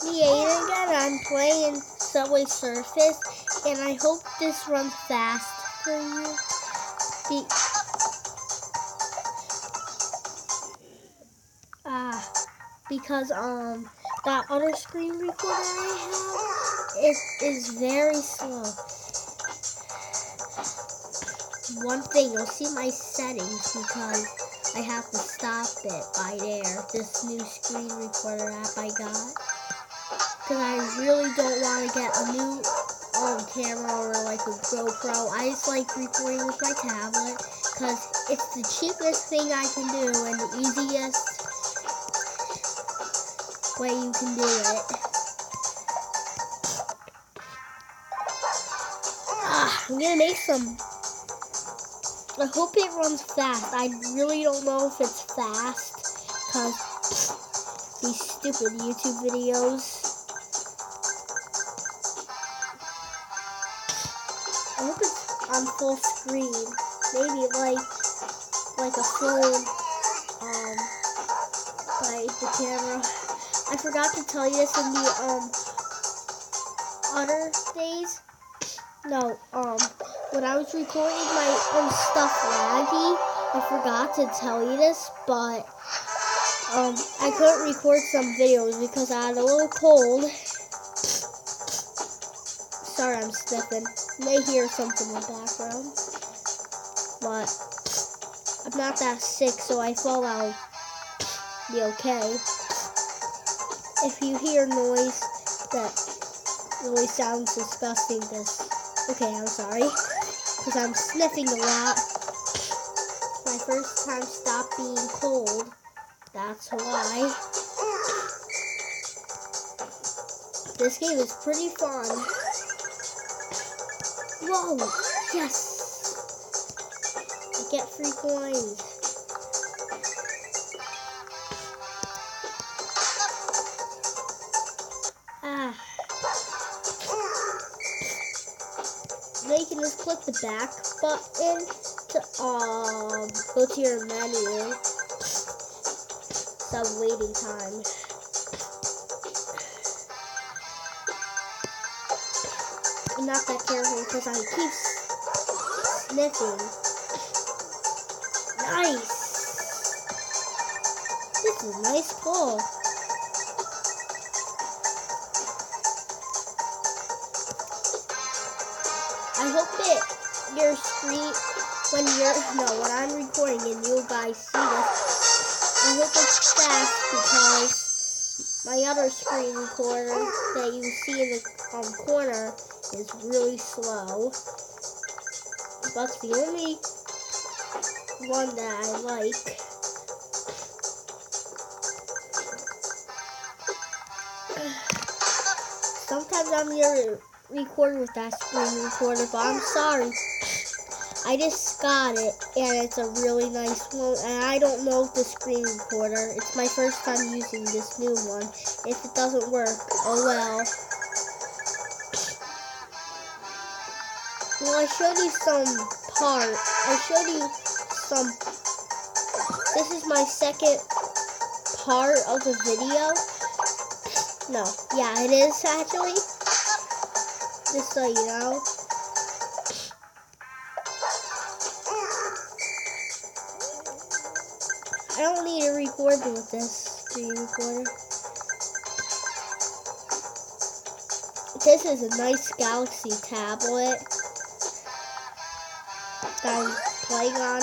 Me Aiden again. I'm playing Subway Surface, and I hope this runs fast for you. Because that other screen recorder I have, it is very slow. One thing, you'll see my settings because I have to stop it by there. This new screen recorder app I got. Because I really don't want to get a new camera or like a GoPro. I just like recording with my tablet because it's the cheapest thing I can do and the easiest way you can do it. I'm gonna make some. I hope it runs fast. I really don't know if it's fast because these stupid YouTube videos. I hope it's on full screen. Maybe like a phone by the camera. I forgot to tell you this in the other days. No, when I was recording my own stuff laggy, I forgot to tell you this, but I couldn't record some videos because I had a little cold. Sorry, I'm sniffing. You may hear something in the background, but I'm not that sick, so I thought I'll be okay. If you hear noise that really sounds disgusting, okay, I'm sorry, because I'm sniffing a lot. My first time stopped being cold, that's why. This game is pretty fun. Whoa, yes! I get free coins. Now you can just click the back button to go to your menu. Stop waiting time. I'm not that careful because I keep sniffing. Nice! This is a nice pull. I hope that your screen, when I'm recording and you guys see this, I hope it's fast because my other screen recorder that you see in the corner is really slow. That's the only one that I like. Sometimes I'm here to record with that screen recorder, but I'm sorry. I just got it, and it's a really nice one, and I don't know the screen recorder. It's my first time using this new one. If it doesn't work, oh well. Well, I showed you some part. This is my second part of the video. No, yeah, it is actually. Just so you know. I don't need to record with this screen recorder. This is a nice Galaxy tablet that I'm playing on.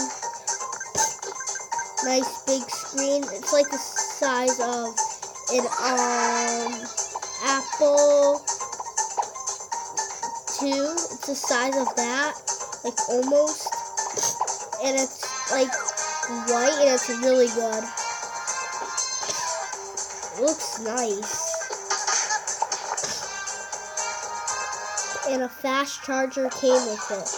Nice big screen. It's like the size of an Apple II. It's the size of that, like almost. And it's like white and it's really good. It looks nice. And a fast charger came with it.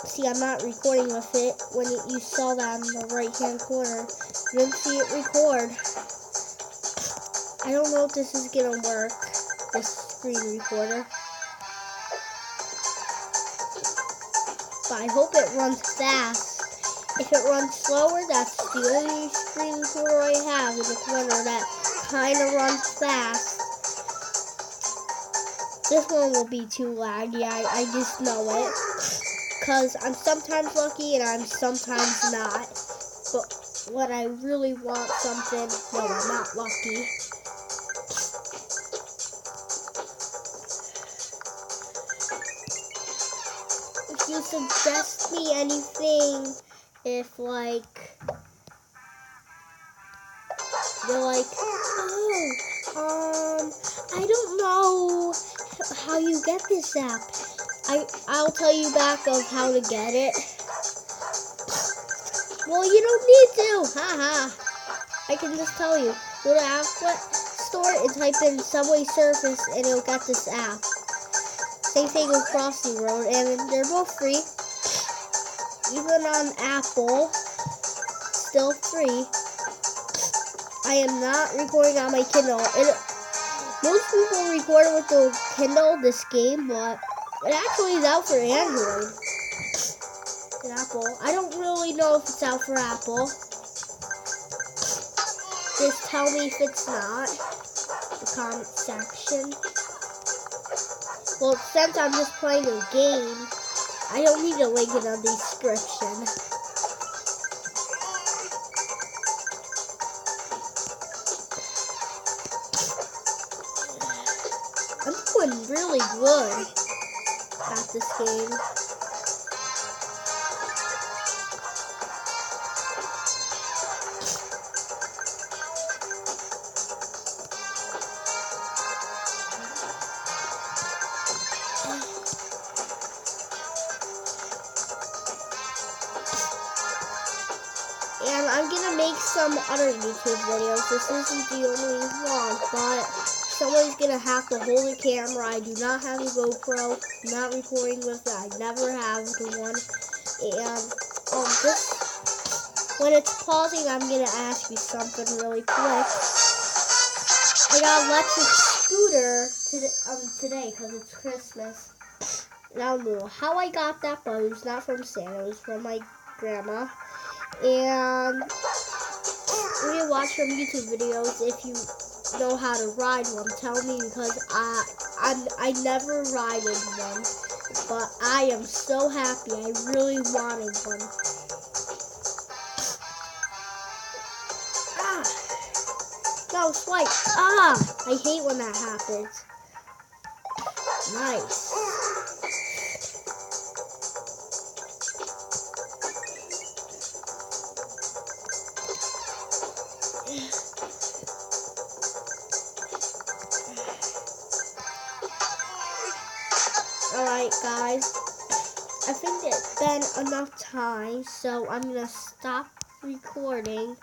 See, I'm not recording with it. When you saw that in the right hand corner, you didn't see it record. I don't know if this is gonna work, this screen recorder. But I hope it runs fast. If it runs slower, that's the only screen recorder I have in the corner that kind of run fast. This one will be too laggy, I just know it. Because I'm sometimes lucky and I'm sometimes not. But when I really want something, no, I'm not lucky. If you suggest me anything, if like, you're like, oh, I don't know how you get this app. I'll tell you back of how to get it. Well, you don't need to. Haha. I can just tell you. Go to App Store and type in Subway Surfers and you'll get this app. Same thing with Crossing Road, and they're both free. Even on Apple, still free. I am not recording on my Kindle. Most people record with the Kindle, this game, but it actually is out for Android and Apple. I don't really know if it's out for Apple. Just tell me if it's not. The comment section. Well, since I'm just playing a game, I don't need a link in the description. I'm doing really good at this game. And I'm gonna make some other YouTube videos. This isn't the only one, but someone's gonna have to hold a camera. I do not have a GoPro. I'm not recording with it. I never have the one. And when it's pausing, I'm gonna ask you something really quick. I got an electric scooter today because it's Christmas. And I don't know how I got that, but it was not from Santa. It was from my grandma. And I'm gonna watch some YouTube videos. If you know how to ride one, tell me, because I never rided one, but I am so happy. I really wanted one. No, swipe. I hate when that happens. Nice. Alright guys, I think it's been enough time, so I'm going to stop recording.